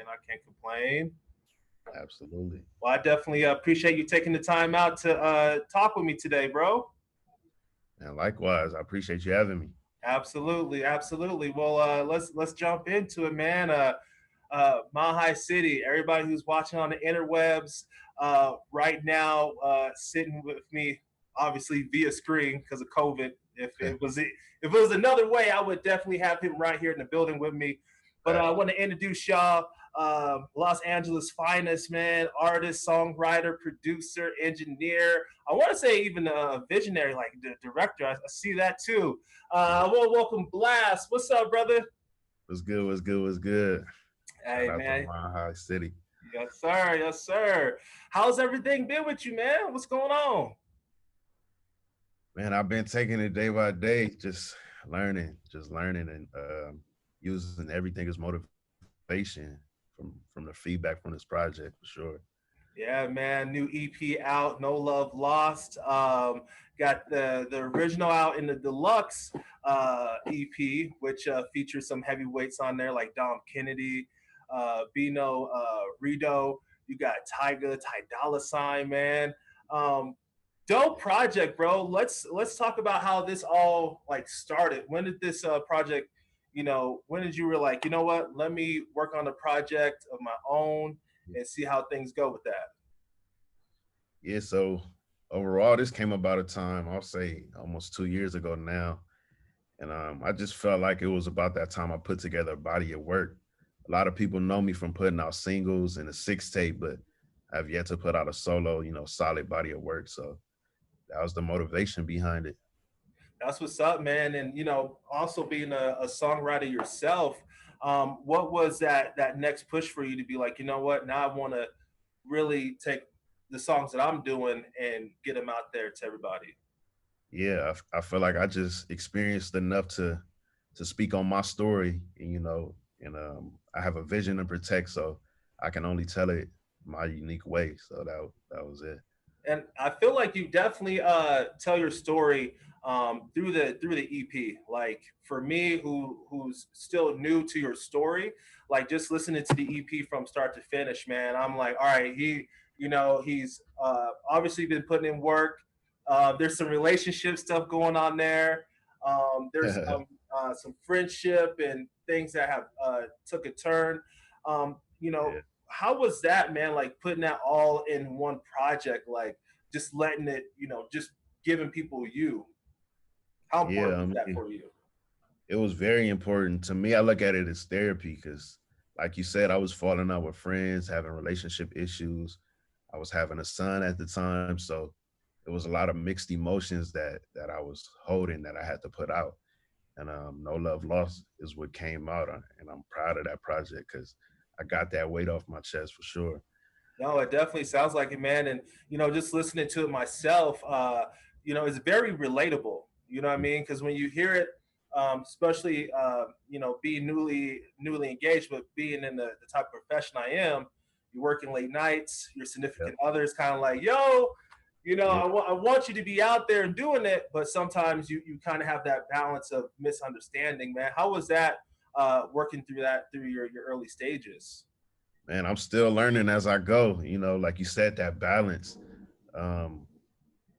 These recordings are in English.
I can't complain. Absolutely. Well, I definitely appreciate you taking the time out to talk with me today, bro. And likewise, I appreciate you having me. Absolutely, absolutely. Well, let's jump into it, man. Mile High City. Everybody who's watching on the interwebs right now, sitting with me, obviously via screen because of COVID. If it was another way, I would definitely have him right here in the building with me. But I want to introduce y'all, Los Angeles finest, man, artist, songwriter, producer, engineer. I want to say even a visionary, like the director. I see that too. I want to welcome Blxst. What's up, brother? What's good? What's good? What's good? Shout Hey, out to man. Mile High City. Yes, sir. Yes, sir. How's everything been with you, man? What's going on? Man, I've been taking it day by day, just learning and using everything as motivation from the feedback from this project for sure. Yeah, man. New EP out, No Love Lost. Got the original out in the deluxe EP, which features some heavyweights on there like Dom Kennedy, Bino Rideaux. You got Tyga, Ty Dolla Sign, man. Um, Dope project, bro. Let's talk about how this all like started. When did this project, when did you were like, you know what? Let me work on a project of my own and see how things go with that. Yeah, so overall, this came about a time, I'll say almost 2 years ago now. And I just felt like it was about that time I put together a body of work. A lot of people know me from putting out singles and a six tape, but I've yet to put out a solo, solid body of work. So that was the motivation behind it. That's what's up, man. And also being a songwriter yourself, what was that next push for you to be like, you know what? Now I want to really take the songs that I'm doing and get them out there to everybody. Yeah, I feel like I just experienced enough to speak on my story, and I have a vision to protect, so I can only tell it my unique way. So that was it. And I feel like you definitely tell your story through the EP. Like for me, who's still new to your story, like just listening to the EP from start to finish, man, I'm like, all right, he's obviously been putting in work. There's some relationship stuff going on there. There's some friendship and things that have took a turn. Um, you know, Yeah, how was that, man? Like putting that all in one project, like just letting it, just giving people you. How yeah. important is that for you? It was very important to me. I look at it as therapy because, like you said, I was falling out with friends, having relationship issues. I was having a son at the time, so it was a lot of mixed emotions that I was holding that I had to put out. And No Love Lost is what came out, and I'm proud of that project because I got that weight off my chest for sure. No, it definitely sounds like it, man. And just listening to it myself, it's very relatable. You know what I mean? Because when you hear it, especially being newly engaged, but being in the type of profession I am, you're working late nights. Your Yep. significant other is kind of like, yo, Yeah. I want you to be out there and doing it, but sometimes you kind of have that balance of misunderstanding, man. How was that working through that through your early stages? Man, I'm still learning as I go. Like you said, that balance. Um,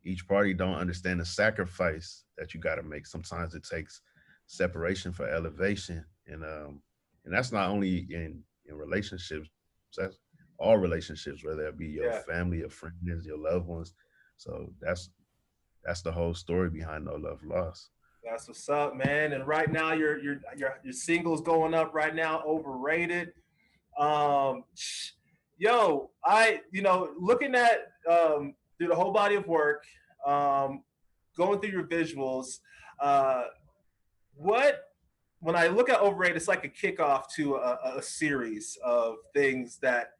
each party don't understand the sacrifice that you got to make. Sometimes it takes separation for elevation, and that's not only in relationships. That's all relationships, whether it be your Yeah. family, your friends, your loved ones. So that's the whole story behind No Love Lost. That's what's up, man. And right now, your singles going up right now. Overrated. Um, yo, looking at through the whole body of work, um, going through your visuals. Uh, what when I look at Overrated, it's like a kickoff to a series of things that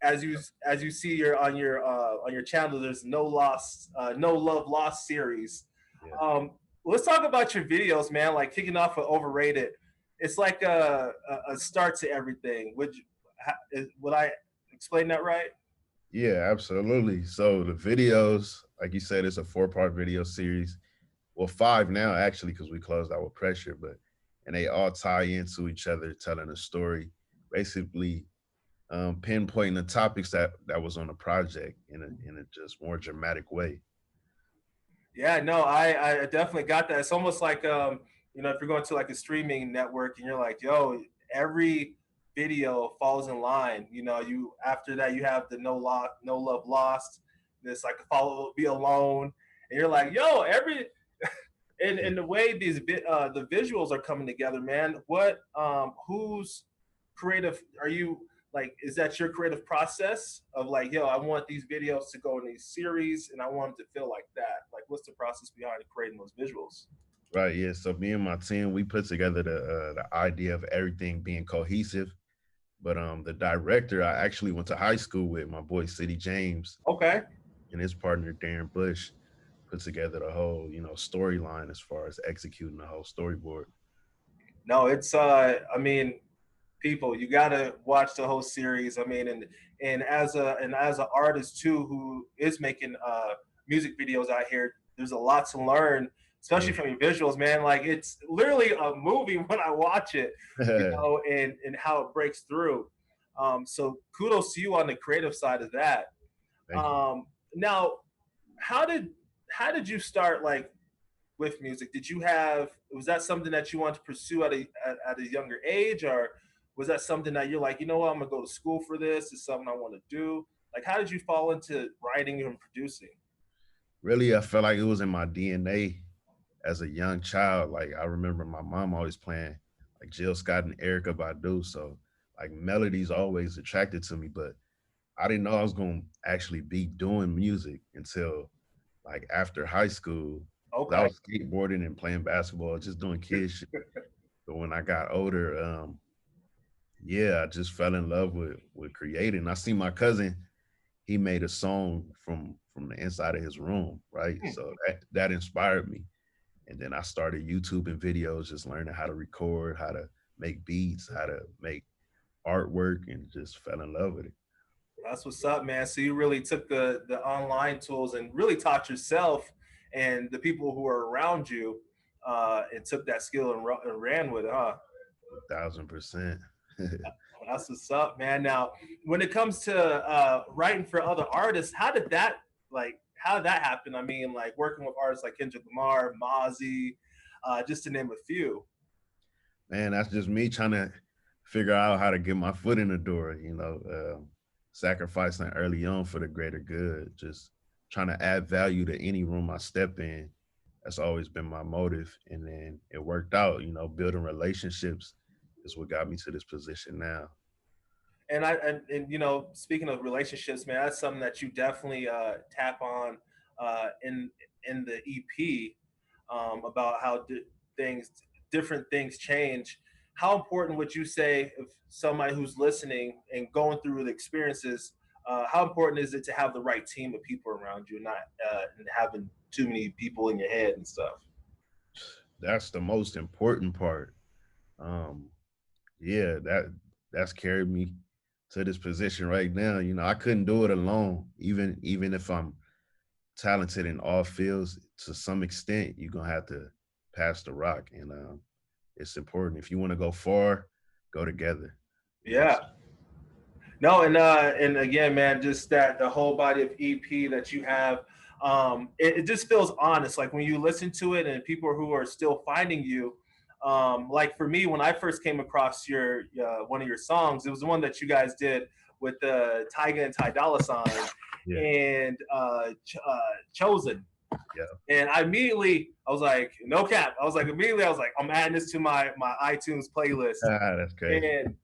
as you see on your channel, there's no love lost series. Yeah. Um, let's talk about your videos, man. Like kicking off with Overrated, it's like a start to everything. Would I explain that right? Yeah, absolutely. So the videos, like you said, it's a four-part video series. Well, five now actually, because we closed out with Pressure, but and they all tie into each other, telling a story. Basically, pinpointing the topics that was on the project in a just more dramatic way. Yeah, no, I definitely got that. It's almost like if you're going to like a streaming network and you're like, yo, every video falls in line. You after that you have the no love lost. This like follow be alone, and you're like, yo, every and the way the visuals are coming together, man. What who's creative are you like? Is that your creative process of like, yo, I want these videos to go in these series, and I want them to feel like that? Like, what's the process behind creating those visuals? Right. Yeah. So me and my team, we put together the idea of everything being cohesive. But the director, I actually went to high school with my boy City James Okay. and his partner Darren Bush put together the whole, storyline as far as executing the whole storyboard. No, it's I mean, people, you gotta watch the whole series. I mean, and as an artist too who is making music videos out here, there's a lot to learn, especially Yeah. from your visuals, man. Like it's literally a movie when I watch it, and how it breaks through. So kudos to you on the creative side of that. Thank you. Now, how did how did you start like with music? Did you have was that something that you wanted to pursue at a younger age, or was that something that you're like, you know what, I'm gonna go to school for this? It's something I want to do. Like, how did you fall into writing and producing? Really, I felt like it was in my DNA as a young child. Like I remember my mom always playing like Jill Scott and Erica Badu. So like melodies always attracted to me, but I didn't know I was gonna actually be doing music until like after high school. 'Cause I Okay. was skateboarding and playing basketball, just doing kid shit. But when I got older, yeah, I just fell in love with creating. I see my cousin, he made a song from the inside of his room, right? Hmm. So that inspired me. And then I started YouTubing videos, just learning how to record, how to make beats, how to make artwork, and just fell in love with it. That's what's up, man. So you really took the online tools and really taught yourself and the people who are around you, and took that skill and ran with it, huh? 1,000%. That's what's up, man. Now, when it comes to writing for other artists, how did that happen? I mean, like working with artists like Kendrick Lamar, Mozzie, just to name a few. Man, that's just me trying to figure out how to get my foot in the door, sacrificing early on for the greater good, just trying to add value to any room I step in. That's always been my motive. And then it worked out, building relationships is what got me to this position now. Speaking of relationships, man, that's something that you definitely tap on in the EP, about how things different things change. How important would you say if somebody who's listening and going through the experiences? How important is it to have the right team of people around you, and not and having too many people in your head and stuff? That's the most important part. Um, yeah, that's carried me to this position right now. I couldn't do it alone. Even if I'm talented in all fields, to some extent, you're gonna have to pass the rock, and it's important. If you want to go far, go together. Yeah. So No, and again, man, just that the whole body of EP that you have, it just feels honest. Like when you listen to it, and people who are still finding you. Like for me, when I first came across your one of your songs, it was the one that you guys did with the Tyga and Ty Dolla sign, yeah, and Chosen. yeah, And I was like, no cap. I was like, I'm adding this to my iTunes playlist. that's crazy. And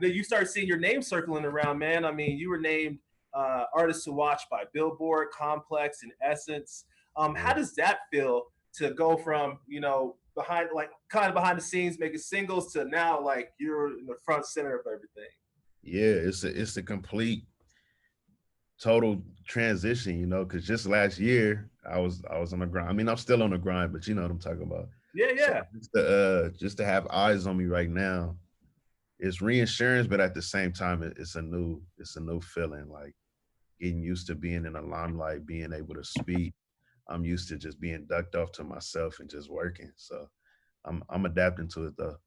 then you start seeing your name circling around, man. I mean, you were named artist to watch by Billboard, Complex, and Essence. How Yeah. does that feel to go from behind, like kind of behind the scenes, making singles, to now like you're in the front center of everything? Yeah, it's a complete total transition, because just last year I was on the grind. I mean, I'm still on the grind, but you know what I'm talking about. Yeah, So yeah, just to have eyes on me right now, it's reinsurance, but at the same time, it's a new feeling. Like getting used to being in the limelight, being able to speak. I'm used to just being ducked off to myself and just working. So I'm adapting to it though.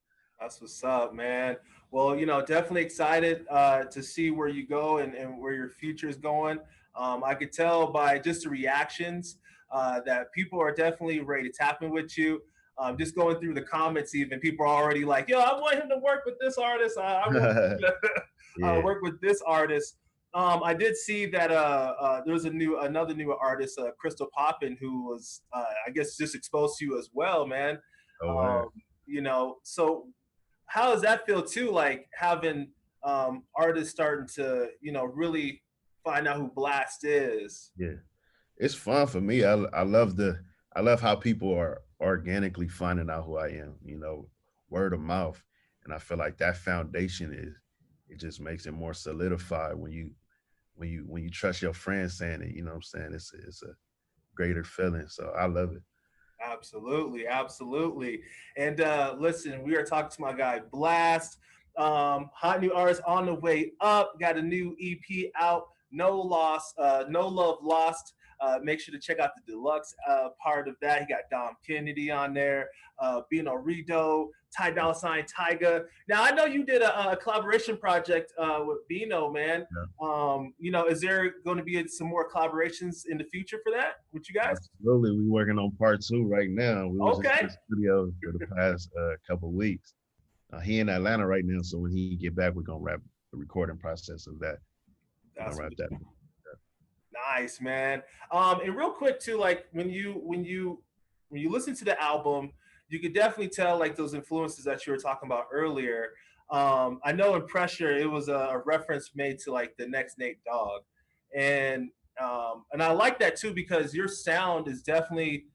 That's what's up, man. Well, definitely excited to see where you go and where your future is going. I could tell by just the reactions that people are definitely ready to tap in with you. Just going through the comments, even people are already like, "Yo, I want him to work with this artist. I want him to Yeah. work with this artist." I did see that there was another new artist, Crystal Poppin, who was, I guess, just exposed to you as well, man. Oh, Um, word. so how does that feel too? Like having artists starting to really find out who Blxst is. Yeah. It's fun for me. I love how people are organically finding out who I am, word of mouth. And I feel like that foundation is it just makes it more solidified when you trust your friends saying it, you know what I'm saying? It's a greater feeling. So I love it. Absolutely, absolutely. And listen, we are talking to my guy Blxst. Hot new artist on the way up. Got a new EP out. No loss, no love lost. Make sure to check out the deluxe part of that. He got Dom Kennedy on there, Bino Rideaux, Ty Dolla Tyga. Now I know you did a collaboration project with Bino, man. Yeah, Is there going to be some more collaborations in the future for that with you guys? absolutely. We working on part two right now. We was in Okay. the studio for the past couple of weeks. He in Atlanta right now, so when he get back, we're gonna wrap the recording process of that. We're gonna That's wrap what. that. Nice, man. And real quick too, like when you listen to the album, you could definitely tell like those influences that you were talking about earlier. I know in Pressure it was a reference made to like the next Nate Dogg, and and I like that too because your sound is definitely,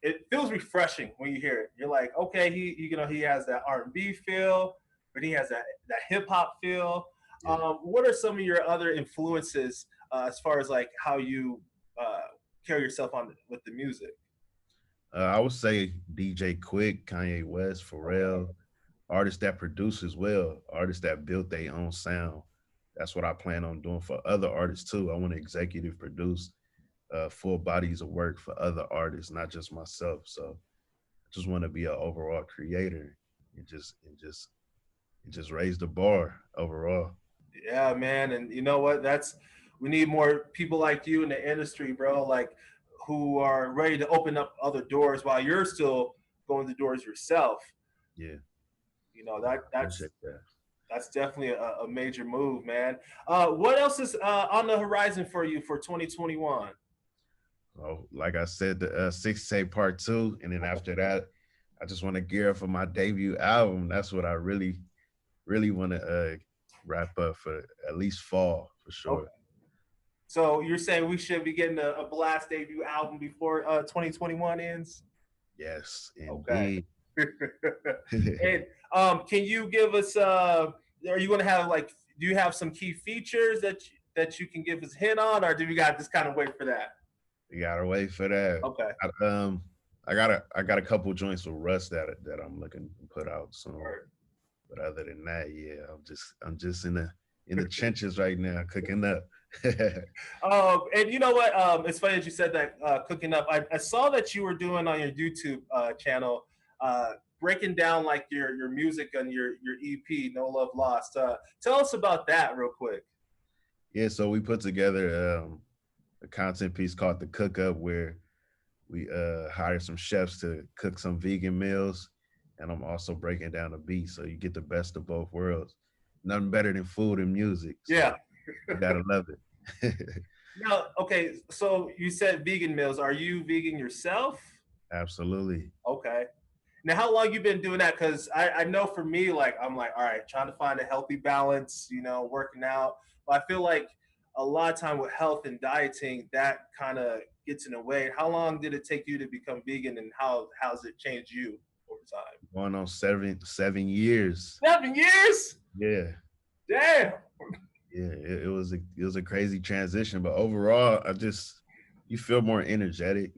it feels refreshing when you hear it. You're like, okay, he has that R&B feel, but he has that hip hop feel. Yeah. What are some of your other influences as far as like how you uh, carry yourself on with the music? I would say DJ Quick, Kanye West, Okay. Pharrell, artists that produce as well, artists that built their own sound. That's what I plan on doing for other artists too. I want to executive produce full bodies of work for other artists, not just myself. So I just want to be an overall creator and just raise the bar overall. Yeah, man, and you know what? We need more people like you in the industry, bro. Like who are ready to open up other doors while you're still going to doors yourself. Yeah, You know I that that's appreciate that. that's definitely a major move, man. What else is on the horizon for you for 2021? So, like I said, the six tape part two, and then after that, I just want to gear up for my debut album. That's what I really want to wrap up for at least fall for sure. Okay. So you're saying we should be getting a Blxst debut album before 2021 ends? Yes, Okay. indeed. And can you give us? Are you going to have like? Do you have some key features that you can give us a hint on, or do we got just kind of wait for that? We gotta wait for that. Okay. I got a couple joints with Russ that I'm looking to put out soon. Word. But other than that, yeah, I'm just in the trenches right now, cooking up. And you know what? It's funny that you said that cooking up. I saw that you were doing on your YouTube channel, breaking down like your music and your EP, No Love Lost. Tell us about that real quick. Yeah, so we put together a content piece called the Cook Up, where we hire some chefs to cook some vegan meals, and I'm also breaking down the beat, so you get the best of both worlds. Nothing better than food and music, Yeah. so you gotta love it. Now, okay. So you said vegan meals. Are you vegan yourself? Absolutely. Okay. Now, how long you been doing that? Because I know for me, like I'm like, all right, trying to find a healthy balance, working out. But I feel like a lot of time with health and dieting, that kind of gets in the way. How long did it take you to become vegan, and how's it changed you over time? Going on 7 years. 7 years? Yeah. Damn. Yeah, it was a crazy transition, but overall, you feel more energetic.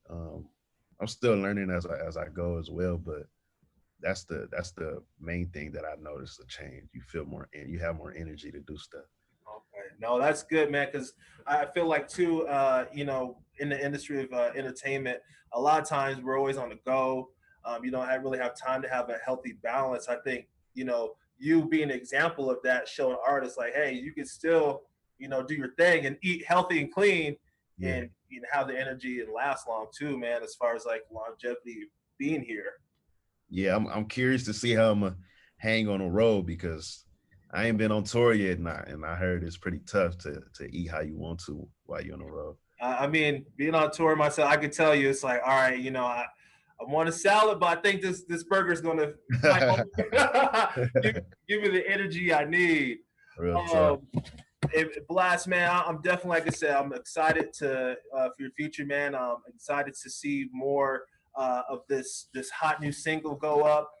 I'm still learning as I go as well, but that's the main thing that I noticed a change. You feel more, and you have more energy to do stuff. Okay, no, that's good, man. Because I feel like too, in the industry of entertainment, a lot of times we're always on the go. You don't really have time to have a healthy balance. I think, you being an example of that, showing artists like, hey, you can still, do your thing and eat healthy and clean, Yeah. and have the energy and last long too, man, as far as like longevity being here. Yeah, I'm curious to see how I'm gonna hang on the road because I ain't been on tour yet, and I heard it's pretty tough to eat how you want to while you're on the road. I mean, being on tour myself, I could tell you, it's like, all right, I want a salad, but I think this burger's gonna give, give me the energy I need. Real talk. Um, Blxst, man, I'm definitely, like I said, I'm excited to for your future, man. I'm excited to see more of this hot new single go up.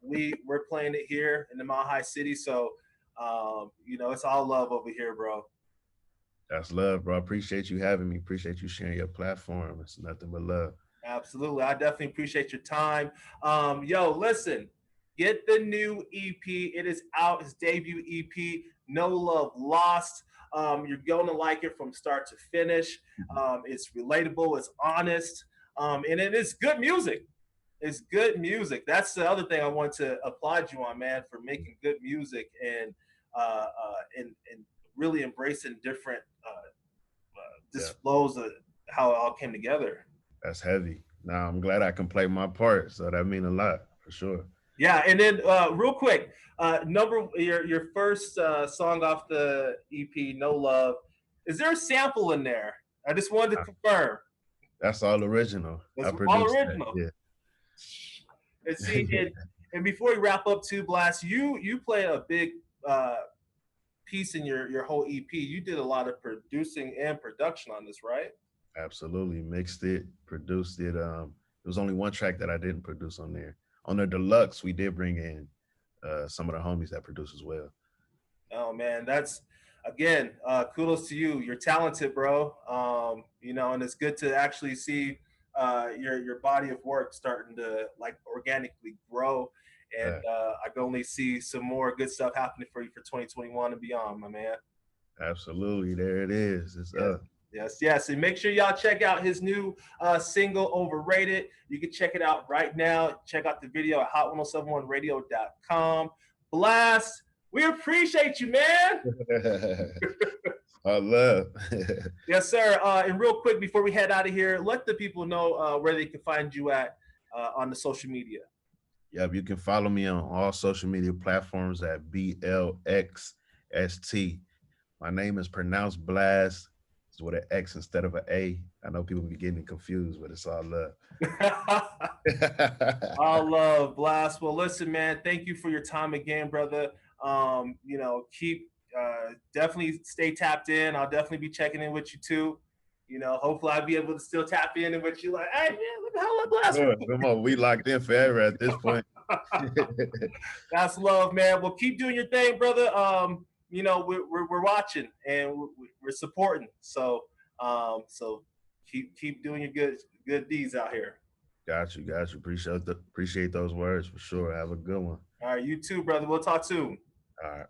We're playing it here in the Mile High City, so it's all love over here, bro. That's love, bro. I appreciate you having me. Appreciate you sharing your platform. It's nothing but love. Absolutely. I definitely appreciate your time. Yo, listen, get the new EP. It is out, his debut EP, No Love Lost. You're going to like it from start to finish. It's relatable, it's honest, and it is good music. It's good music. That's the other thing I want to applaud you on, man, for making good music and really embracing different Yeah, just flows of how it all came together. that's heavy. Now I'm glad I can play my part, so that mean a lot for sure. Yeah, and then real quick, your first song off the EP, No Love. Is there a sample in there? I just wanted to confirm. That's all original. It's I all produced original. that. And Yeah. see, and before we wrap up, too, Blxst, you play a big piece in your whole EP. You did a lot of producing and production on this, right? Absolutely. Mixed it, produced it. There was only one track that I didn't produce on there. On the deluxe, we did bring in some of the homies that produce as well. Oh man, that's again, kudos to you. You're talented, bro. And it's good to actually see your body of work starting to like organically grow. And Uh, I can only see some more good stuff happening for you for 2021 and beyond, my man. Absolutely. There it is. It's Yes. up. Yes, yes. And make sure y'all check out his new single, Overrated. You can check it out right now. Check out the video at hot1071radio.com. Blxst, we appreciate you, man. I love. Yes, sir. And real quick, before we head out of here, let the people know where they can find you at on the social media. Yep, you can follow me on all social media platforms at BLXST. My name is pronounced Blxst. It's with an X instead of an A. I know people be getting confused, but it's all love. All love, Blxst. Well, listen, man, thank you for your time again, brother. Keep definitely stay tapped in. I'll definitely be checking in with you too. Hopefully I'll be able to still tap in with you like, hey man, look how Blxst. Sure, come on, we locked in forever at this point. That's love, man. Well, keep doing your thing, brother. We're watching and we're supporting. So keep doing your good deeds out here. Got you. Appreciate those words for sure. Have a good one. All right, you too, brother. We'll talk soon. All right.